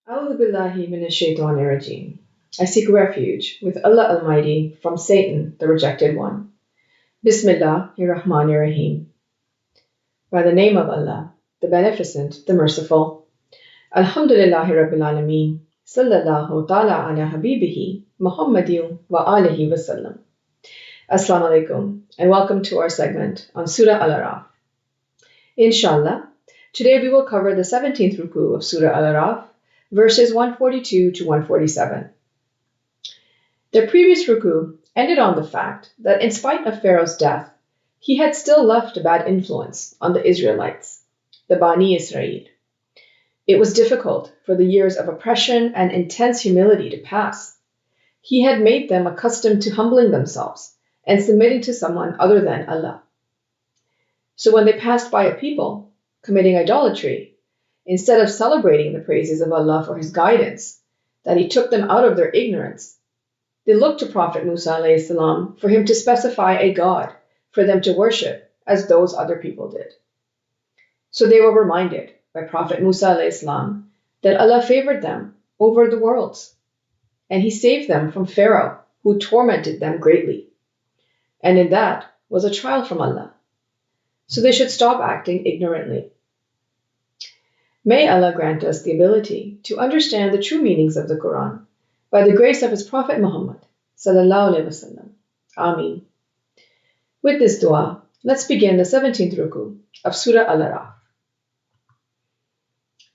A'udhu billahi minash shaitanir rajim. I seek refuge with Allah Almighty from Satan, the rejected one. Bismillahir Rahmanir Rahim. By the name of Allah, the Beneficent, the Merciful. Alhamdulillahi Rabbil Alameen. Sallallahu ta'ala ala habibihi Muhammadin wa alihi wasallam. Assalamu alaikum and welcome to our segment on Surah Al-A'raaf. Inshallah, today we will cover the 17th Ruku of Surah Al-A'raaf, verses 142 to 147. The previous Ruku ended on the fact that in spite of Pharaoh's death, he had still left a bad influence on the Israelites, the Bani Israel. It was difficult for the years of oppression and intense humility to pass. He had made them accustomed to humbling themselves and submitting to someone other than Allah. So when they passed by a people committing idolatry, instead of celebrating the praises of Allah for His guidance, that He took them out of their ignorance, they looked to Prophet Musa ﷺ for him to specify a God for them to worship as those other people did. So they were reminded by Prophet Musa ﷺ that Allah favored them over the worlds, and He saved them from Pharaoh, who tormented them greatly. And in that was a trial from Allah. So they should stop acting ignorantly. May Allah grant us the ability to understand the true meanings of the Quran by the grace of His Prophet Muhammad sallallahu alaihi wasallam. Ameen. With this dua, let's begin the 17th Ruku of Surah Al-A'raaf.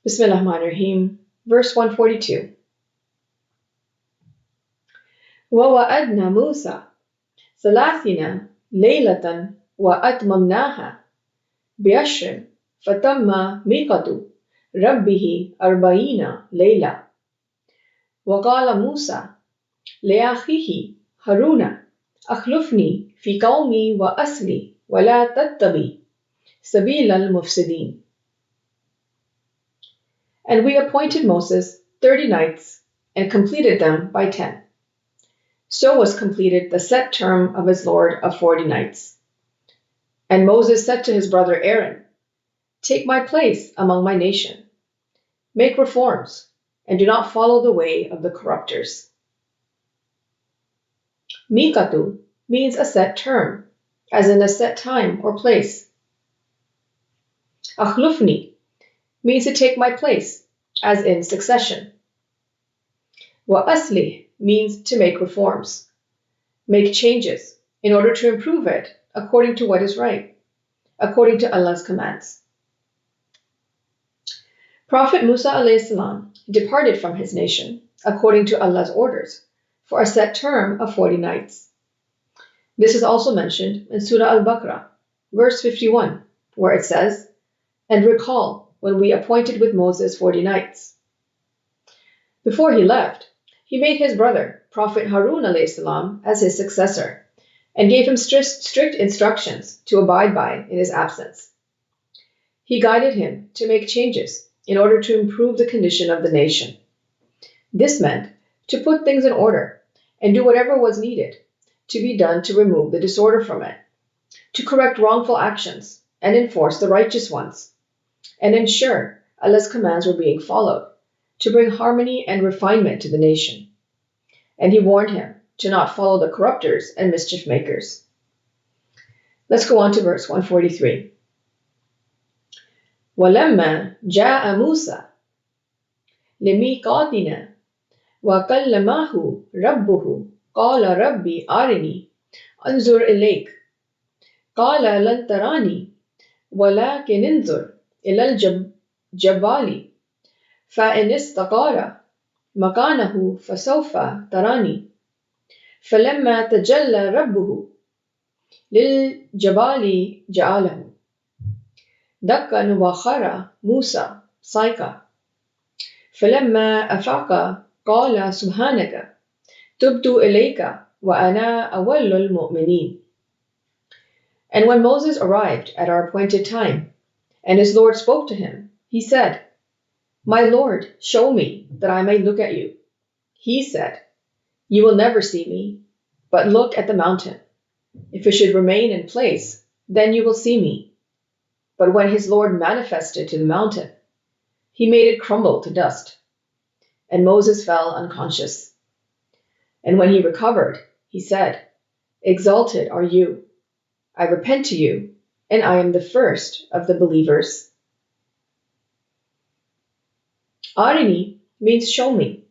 Bismillahirrahmanirrahim, verse 142. وَوَأَدْنَا مُوسَى ثَلَاثِينَ لَيْلَةً وَأَتْمَمْنَاهَا بِعَشْرٍ فَتَمَّ مِيقَاتُ رَبِّهِ أَرْبَعِينَ لَيْلَةً وَقَالَ مُوسَى لِأَخِيهِ هَارُونَ أَخْلُفْنِي فِي قَوْمِي وَأَصْلِحْ وَلَا تَتَّبِعْ سَبِيلَ الْمُفْسِدِينَ. And we appointed Moses 30 nights and completed them by 10. So was completed the set term of his Lord of 40 nights. And Moses said to his brother Aaron, "Take my place among my nation. Make reforms, and do not follow the way of the corruptors." Miqatu means a set term, as in a set time or place. Akhlufni means to take my place, as in succession. Wa asli means to make reforms, make changes in order to improve it according to what is right, according to Allah's commands. Prophet Musa ﷺ departed from his nation according to Allah's orders for a set term of 40 nights. This is also mentioned in Surah Al-Baqarah, verse 51, where it says, "And recall when we appointed with Moses 40 nights." Before he left, he made his brother, Prophet Harun ﷺ, as his successor, and gave him strict instructions to abide by in his absence. He guided him to make changes in order to improve the condition of the nation. This meant to put things in order and do whatever was needed to be done to remove the disorder from it, to correct wrongful actions and enforce the righteous ones, and ensure Allah's commands were being followed, to bring harmony and refinement to the nation. And he warned him to not follow the corruptors and mischief makers. Let's go on to verse 143. وَلَمَّا جَاءَ مُوسَى لِمِيقَاتِنَا وَكَلَّمَهُ رَبُّهُ قَالَ رَبِّ أَرِنِي أَنظُرْ إِلَيْكَ قَالَ لَنْ تَرَانِي وَلَكِنْ انظُرْ إِلَى الْجَبَالِ فَإِنِ اسْتَقَرَّ مَكَانَهُ فَسَوْفَ تَرَانِي فَلَمَّا تَجَلَّى رَبُّهُ لِلْجَبَالِ جَعَلَهُ دَكًّا وَخَرَّ مُوسَى صَعِقًا فَلَمَّا أَفَاقَ قَالَ سُبْحَانَكَ تُبْتُ إِلَيْكَ وَأَنَا أَوَّلُ الْمُؤْمِنِينَ. And when Moses arrived at our appointed time, and his Lord spoke to him, he said, "My Lord, show me that I may look at you." He said, "You will never see me, but look at the mountain. If it should remain in place, then you will see me." But when his Lord manifested to the mountain, he made it crumble to dust. and Moses fell unconscious. And when he recovered, he said, "Exalted are you. I repent to you, and I am the first of the believers." Arini means show me.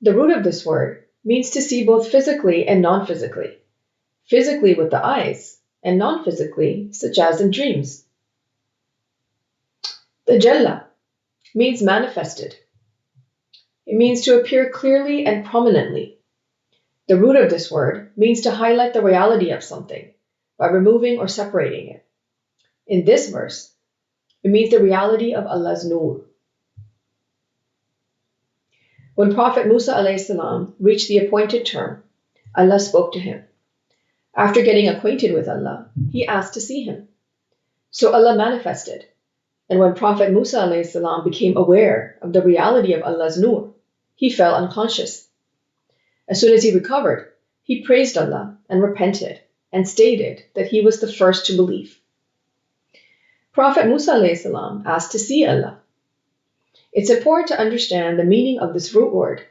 The root of this word means to see both physically and non-physically. Physically with the eyes, and non-physically, such as in dreams. The Jalla means manifested. It means to appear clearly and prominently. The root of this word means to highlight the reality of something by removing or separating it. In this verse, it means the reality of Allah's Nur. When Prophet Musa a.s. reached the appointed term, Allah spoke to him. After getting acquainted with Allah, he asked to see him. So Allah manifested, and when Prophet Musa a.s. became aware of the reality of Allah's Nur, he fell unconscious. As soon as he recovered, he praised Allah and repented and stated that he was the first to believe. Prophet Musa a.s. asked to see Allah. It's important to understand the meaning of this root word,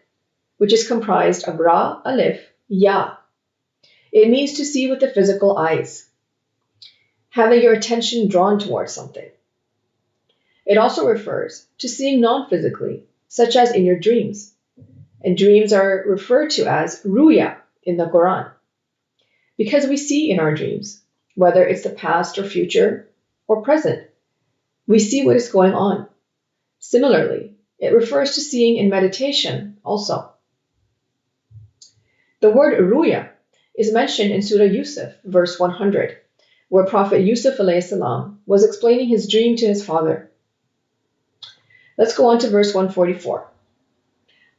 which is comprised of Ra, Alif, Ya. It means to see with the physical eyes, having your attention drawn towards something. It also refers to seeing non-physically, such as in your dreams. And dreams are referred to as ruya in the Quran. Because we see in our dreams, whether it's the past or future or present, we see what is going on. Similarly, it refers to seeing in meditation also. The word ruya is mentioned in Surah Yusuf, verse 100, where Prophet Yusuf a.s. was explaining his dream to his father. Let's go on to verse 144.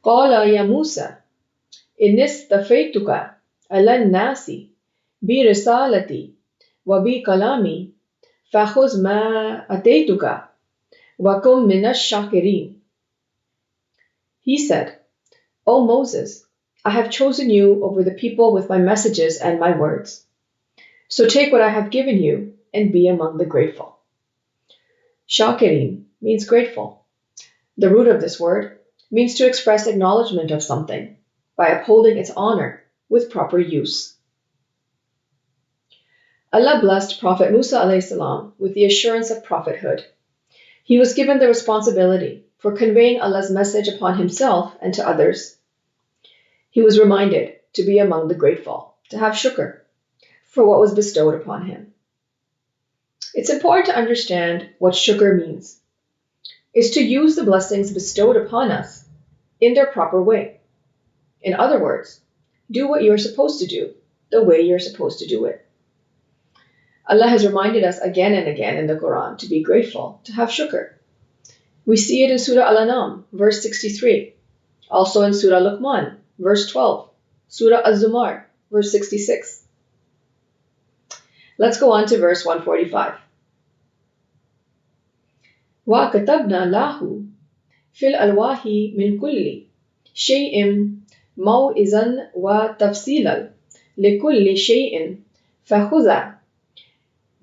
قَالَ يَا مُوسَى إِنِّي اصْطَفَيْتُكَ عَلَى النَّاسِ بِرِسَالَتِي وَبِكَلَامِي فَخُذْ مَا آتَيْتُكَ وَكُن مِّنَ الشَّاكِرِينَ. He said, "O Moses, I have chosen you over the people with my messages and my words. So take what I have given you and be among the grateful." Shakirin means grateful. The root of this word means to express acknowledgement of something by upholding its honor with proper use. Allah blessed Prophet Musa a.s. with the assurance of prophethood. He was given the responsibility for conveying Allah's message upon himself and to others. He was reminded to be among the grateful, to have shukr for what was bestowed upon him. It's important to understand what shukr means. It's to use the blessings bestowed upon us in their proper way. In other words, do what you're supposed to do, the way you're supposed to do it. Allah has reminded us again and again in the Quran to be grateful, to have shukr. We see it in Surah Al-An'am, verse 63, also in Surah Luqman, verse 12, Surah Az-Zumar, verse 66. Let's go on to verse 145. وَكَتَبْنَا لَهُ فِي الْأَلْوَاحِ مِنْ كُلِّ شَيْءٍ مَوْعِظًا وَتَفْصِيلًا لِكُلِّ شَيْءٍ فَخُذْهُ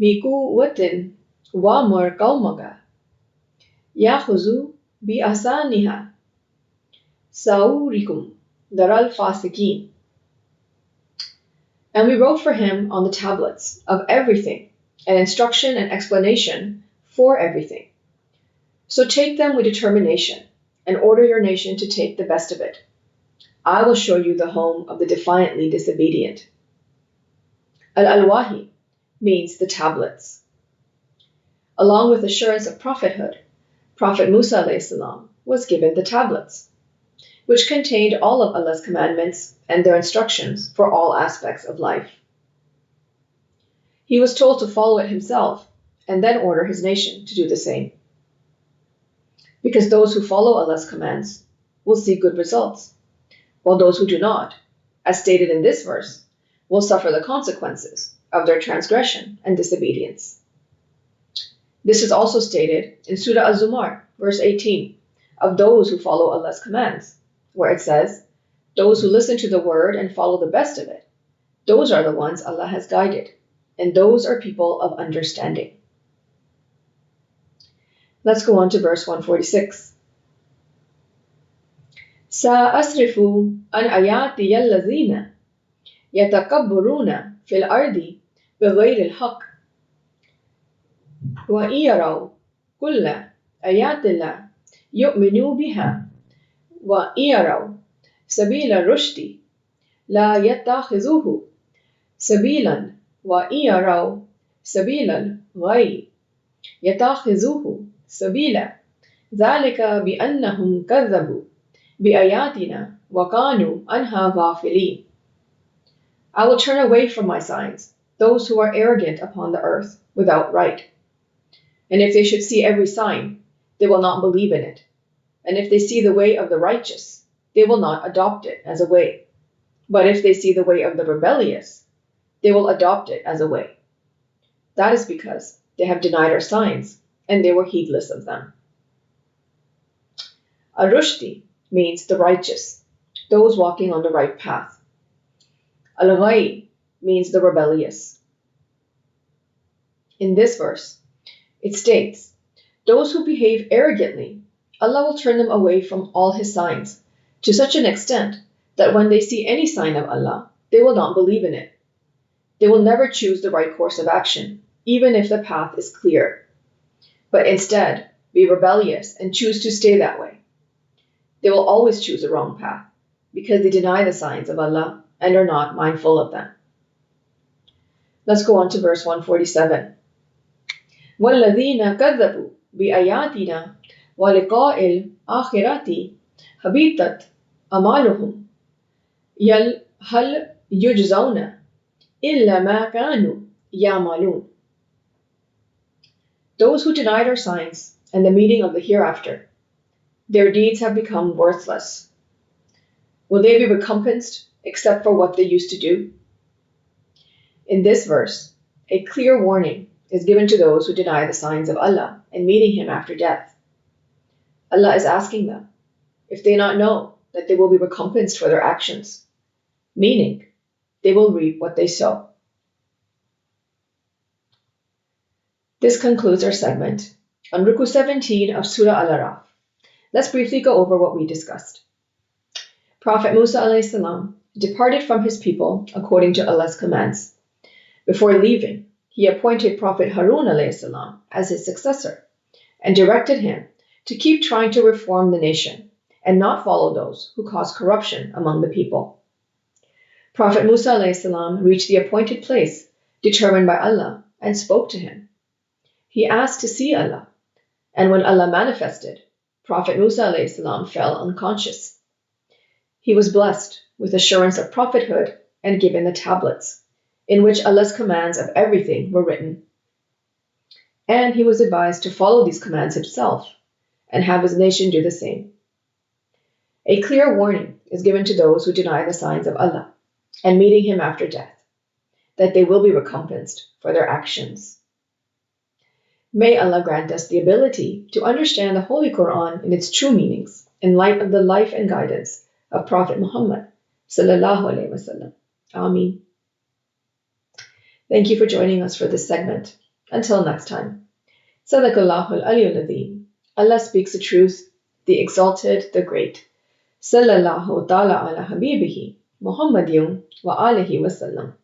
بِقُوَّةٍ وَأْمُرْ قَوْمَكَ يَأْخُذُوا بِأَحْسَنِهَا سَأُرِيكُمْ دَارَ الْفَاسِقِينَ. And we wrote for him on the tablets of everything an instruction and explanation for everything. So take them with determination and order your nation to take the best of it. I will show you the home of the defiantly disobedient. Al-Alwahi means the tablets. Along with assurance of prophethood, Prophet Musa a.s. was given the tablets, which contained all of Allah's commandments and their instructions for all aspects of life. He was told to follow it himself and then order his nation to do the same. Because those who follow Allah's commands will see good results, while those who do not, as stated in this verse, will suffer the consequences of their transgression and disobedience. This is also stated in Surah Az-Zumar, verse 18, of those who follow Allah's commands, where it says, "Those who listen to the word and follow the best of it, those are the ones Allah has guided, and those are people of understanding." Let's go on to verse 146. سأصرف عن آياتي الذين يتكبرون في الأرض بغير الحق وإن يروا كل آيات لا يؤمنوا بها وإن يروا سبيل الرشد لا يتخذوه سبيلا وإن يروا سبيل الغي يتخذوه سبيلا ذلك بأنهم كذبوا بآياتنا وكانوا عنها غافلين. I will turn away from my signs those who are arrogant upon the earth without right. And if they should see every sign, they will not believe in it. And if they see the way of the righteous, they will not adopt it as a way. But if they see the way of the rebellious, they will adopt it as a way. That is because they have denied our signs, and they were heedless of them. Ar-Rushdi means the righteous, those walking on the right path. Al-Ghai means the rebellious. In this verse, it states, those who behave arrogantly, Allah will turn them away from all His signs to such an extent that when they see any sign of Allah, they will not believe in it. They will never choose the right course of action, even if the path is clear, but instead be rebellious and choose to stay that way. They will always choose the wrong path because they deny the signs of Allah and are not mindful of them. Let's go on to verse 147. وَالَّذِينَ كَذَّبُوا بِآيَاتِنَا وَلِقَاءِ الْآخِرَةِ حَبِطَتْ أَعْمَالُهُمْ هَلْ يُجْزَوْنَ إِلَّا مَا كَانُوا يَعْمَلُونَ. Those who denied our signs and the meaning of the hereafter, their deeds have become worthless. Will they be recompensed except for what they used to do? In this verse, a clear warning is given to those who deny the signs of Allah and meeting Him after death. Allah is asking them if they not know that they will be recompensed for their actions, meaning they will reap what they sow. This concludes our segment on Ruku 17 of Surah Al-A'raaf. Let's briefly go over what we discussed. Prophet Musa a.s. departed from his people according to Allah's commands. Before leaving, he appointed Prophet Harun a.s. as his successor and directed him to keep trying to reform the nation and not follow those who cause corruption among the people. Prophet Musa a.s. reached the appointed place determined by Allah and spoke to him. He asked to see Allah, and when Allah manifested, Prophet Musa a.s. fell unconscious. He was blessed with assurance of prophethood and given the tablets, in which Allah's commands of everything were written. And he was advised to follow these commands himself and have his nation do the same. A clear warning is given to those who deny the signs of Allah and meeting Him after death, that they will be recompensed for their actions. May Allah grant us the ability to understand the Holy Quran in its true meanings in light of the life and guidance of Prophet Muhammad sallallahu alaihi wasallam. Ameen. Thank you for joining us for this segment. Until next time. Sadaqallahu al-Aliyyul Azim. Allah speaks the truth, the exalted, the great. Sallallahu ta'ala ala habibihi Muhammadiyun wa alihi wasallam.